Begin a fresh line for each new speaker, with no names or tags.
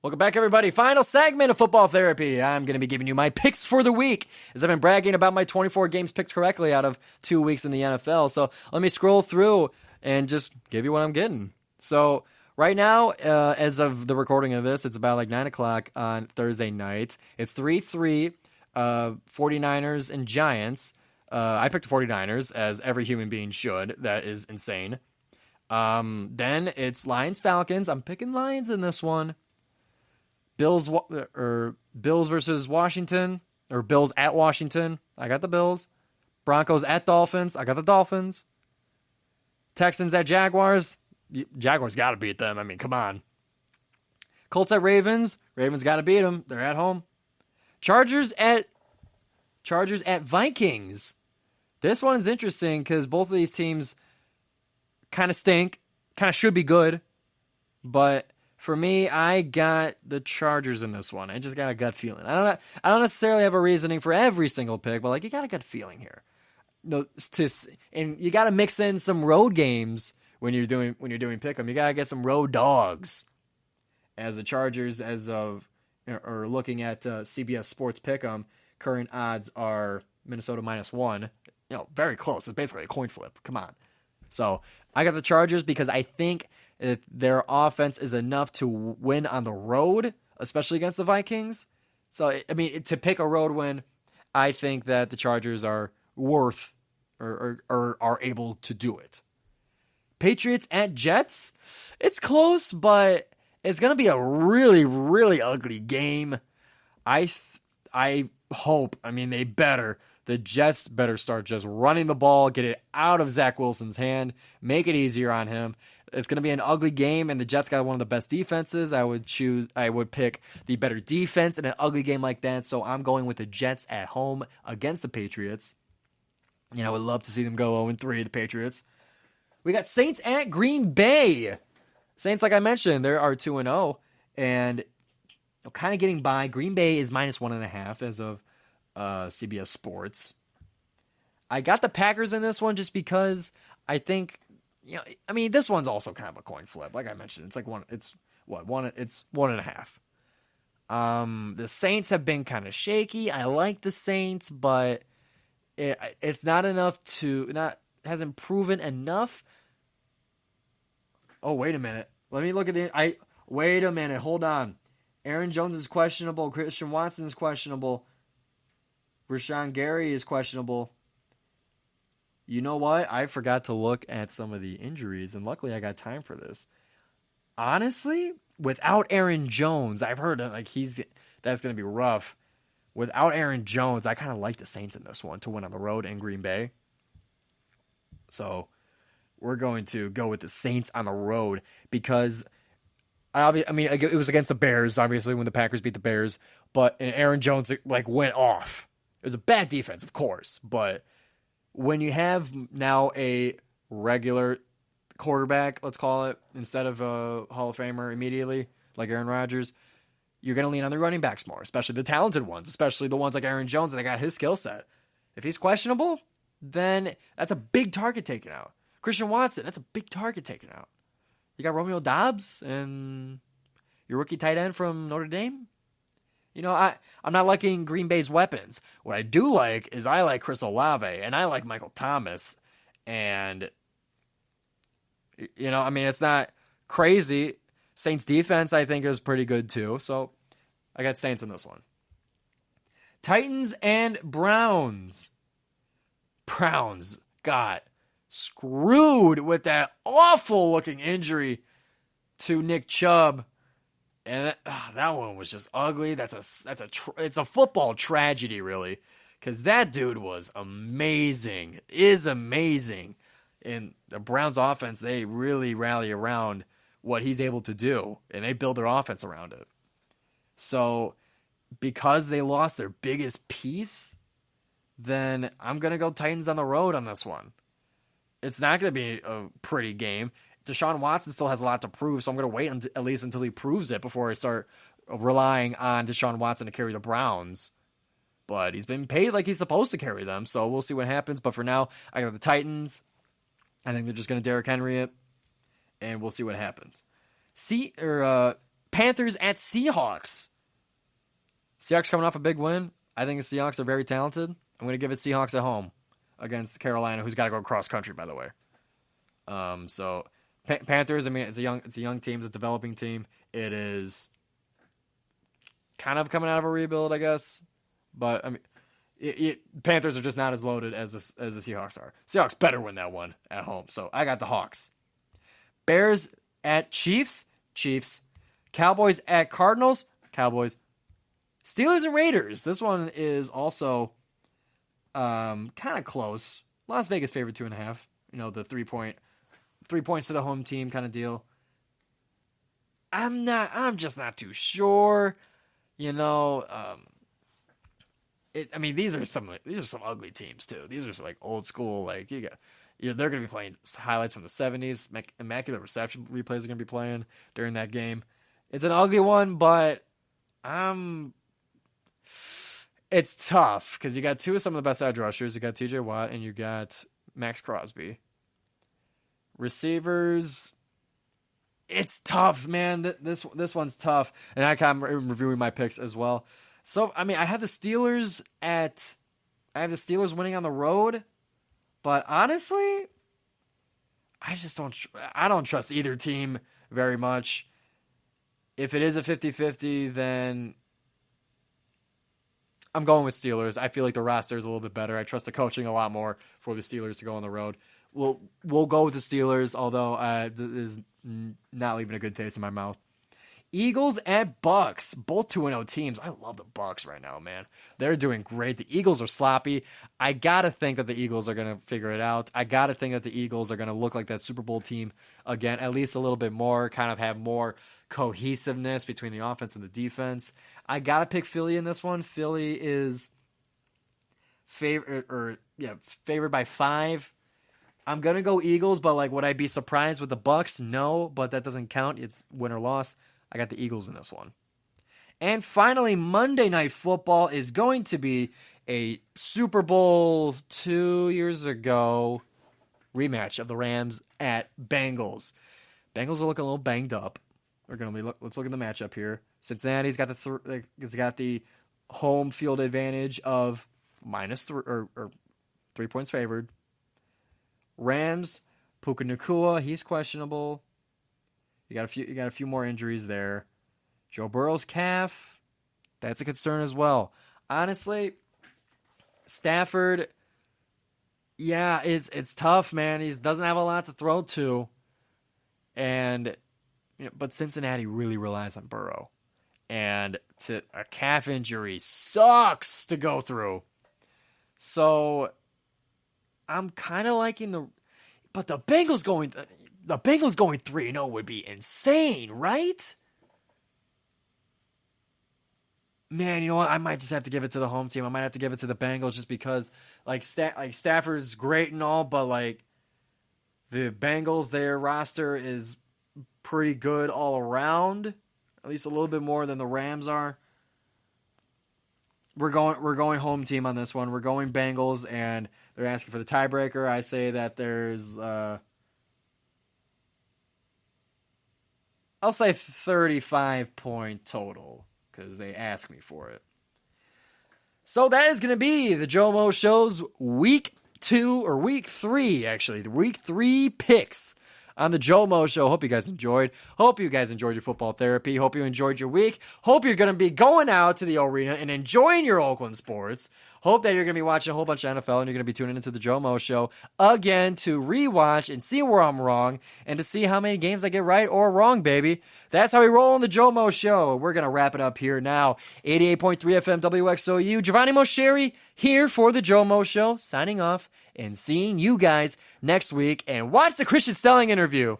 Welcome back, everybody. Final segment of Football Therapy. I'm going to be giving you my picks for the week, as I've been bragging about my 24 games picked correctly out of 2 weeks in the NFL. So let me scroll through and just give you what I'm getting. So right now, as of the recording of this, it's about like 9 o'clock on Thursday night. It's 3-3, 49ers and Giants. I picked the 49ers, as every human being should. That is insane. Then it's Lions-Falcons. I'm picking Lions in this one. Bills versus Washington, or Bills at Washington. I got the Bills. Broncos at Dolphins. I got the Dolphins. Texans at Jaguars. Jaguars got to beat them. I mean, come on. Colts at Ravens. Ravens got to beat them. They're at home. Chargers at Vikings. This one is interesting because both of these teams kind of stink. Kind of should be good, but for me, I got the Chargers in this one. I just got a gut feeling. I don't necessarily have a reasoning for every single pick, but like you got a gut feeling here. And you got to mix in some road games when you're doing pick'em. You got to get some road dogs. As the Chargers, or looking at CBS Sports Pick'em, current odds are Minnesota -1. Very close. It's basically a coin flip. Come on. So I got the Chargers because I think their offense is enough to win on the road, especially against the Vikings. So, I mean, to pick a road win, I think that the Chargers are worth or are able to do it. Patriots at Jets. It's close, but it's going to be a really, really ugly game. I hope, the Jets better start just running the ball, get it out of Zach Wilson's hand, make it easier on him. It's going to be an ugly game, and the Jets got one of the best defenses. I would pick the better defense in an ugly game like that, so I'm going with the Jets at home against the Patriots. I would love to see them go 0-3, the Patriots. We got Saints at Green Bay. Saints, like I mentioned, they are 2-0, and kind of getting by. Green Bay is -1.5 as of CBS Sports. I got the Packers in this one just because I think, this one's also kind of a coin flip. Like I mentioned, it's like it's 1.5. The Saints have been kind of shaky. I like the Saints, but it's not enough hasn't proven enough. Oh, wait a minute. Let me look at wait a minute. Hold on. Aaron Jones is questionable. Christian Watson is questionable. Rashawn Gary is questionable. You know what? I forgot to look at some of the injuries, and luckily I got time for this. Honestly, without Aaron Jones, I've heard that that's going to be rough. Without Aaron Jones, I kind of like the Saints in this one to win on the road in Green Bay. So we're going to go with the Saints on the road because it was against the Bears, obviously, when the Packers beat the Bears, and Aaron Jones went off. It was a bad defense, of course, but when you have now a regular quarterback, let's call it, instead of a Hall of Famer immediately, like Aaron Rodgers, you're going to lean on the running backs more, especially the talented ones, especially the ones like Aaron Jones, and they got his skill set. If he's questionable, then that's a big target taken out. Christian Watson, that's a big target taken out. You got Romeo Doubs and your rookie tight end from Notre Dame. I'm not liking Green Bay's weapons. What I do like is I like Chris Olave, and I like Michael Thomas. And, it's not crazy. Saints defense, I think, is pretty good too. So I got Saints in this one. Titans and Browns. Browns got screwed with that awful-looking injury to Nick Chubb. And that one was just ugly. It's a football tragedy, really, because that dude was amazing. Is amazing. And the Browns' offense, they really rally around what he's able to do, and they build their offense around it. So, because they lost their biggest piece, then I'm gonna go Titans on the road on this one. It's not gonna be a pretty game. Deshaun Watson still has a lot to prove, so I'm going to wait at least until he proves it before I start relying on Deshaun Watson to carry the Browns. But he's been paid like he's supposed to carry them, so we'll see what happens. But for now, I got the Titans. I think they're just going to Derrick Henry it, and we'll see what happens. Panthers at Seahawks. Seahawks coming off a big win. I think the Seahawks are very talented. I'm going to give it Seahawks at home against Carolina, who's got to go cross country, by the way. So Panthers, I mean, it's a young team, it's a developing team. It is kind of coming out of a rebuild, I guess. But I mean, Panthers are just not as loaded as the Seahawks are. Seahawks better win that one at home. So I got the Hawks. Bears at Chiefs. Chiefs. Cowboys at Cardinals. Cowboys. Steelers and Raiders. This one is also kind of close. Las Vegas favored 2.5. You know, the 3 points to the home team kind of deal. I'm just not too sure. You know, I mean, these are some ugly teams too. These are like old school. Like they're going to be playing highlights from the 70s. Immaculate reception replays are going to be playing during that game. It's an ugly one, but it's tough because you got two of some of the best edge rushers. You got T.J. Watt and you got Max Crosby. Receivers, it's tough, man. This one's tough, and I'm reviewing my picks as well. So I mean, I have the Steelers winning on the road, but honestly, I don't trust either team very much. If it is a 50-50, then I'm going with Steelers. I feel like the roster is a little bit better. I trust the coaching a lot more for the Steelers to go on the road. We'll go with the Steelers, although this is not leaving a good taste in my mouth. Eagles at Bucks, both 2-0 teams. I love the Bucks right now, man. They're doing great. The Eagles are sloppy. I got to think that the Eagles are going to figure it out. I got to think that the Eagles are going to look like that Super Bowl team again, at least a little bit more, kind of have more cohesiveness between the offense and the defense. I got to pick Philly in this one. Philly is favored by 5. I'm going to go Eagles, but like, would I be surprised with the Bucks? No, but that doesn't count. It's win or loss. I got the Eagles in this one. And finally, Monday Night Football is going to be a Super Bowl 2 years ago rematch of the Rams at Bengals. Bengals are looking a little banged up. Let's look at the matchup here. Cincinnati's got the home field advantage of -3 or 3 points favored. Rams, Puka Nacua, he's questionable. You got a few more injuries there. Joe Burrow's calf, that's a concern as well. Honestly, Stafford, yeah, it's tough, man. He doesn't have a lot to throw to, and but Cincinnati really relies on Burrow, and a calf injury sucks to go through. So I'm kind of liking but the Bengals going 3-0 would be insane, right? Man, you know what? I might just have to give it to the home team. I might have to give it to the Bengals just because, like Stafford's great and all, but like the Bengals, their roster is pretty good all around, at least a little bit more than the Rams are. We're going home team on this one. We're going Bengals, and they're asking for the tiebreaker. I say that there's I'll say 35-point total because they asked me for it. So that is going to be the GioMoShow's week 3, actually. The week 3 picks on the GioMoShow. Hope you guys enjoyed. Hope you guys enjoyed your football therapy. Hope you enjoyed your week. Hope you're going to be going out to the arena and enjoying your Oakland sports. Hope that you're going to be watching a whole bunch of NFL and you're going to be tuning into the GioMoShow again to rewatch and see where I'm wrong and to see how many games I get right or wrong, baby. That's how we roll on the GioMoShow. We're going to wrap it up here now. 88.3 FM WXOU. Giovanni Mosheri here for the GioMoShow, signing off and seeing you guys next week. And watch the Christian Stelling interview.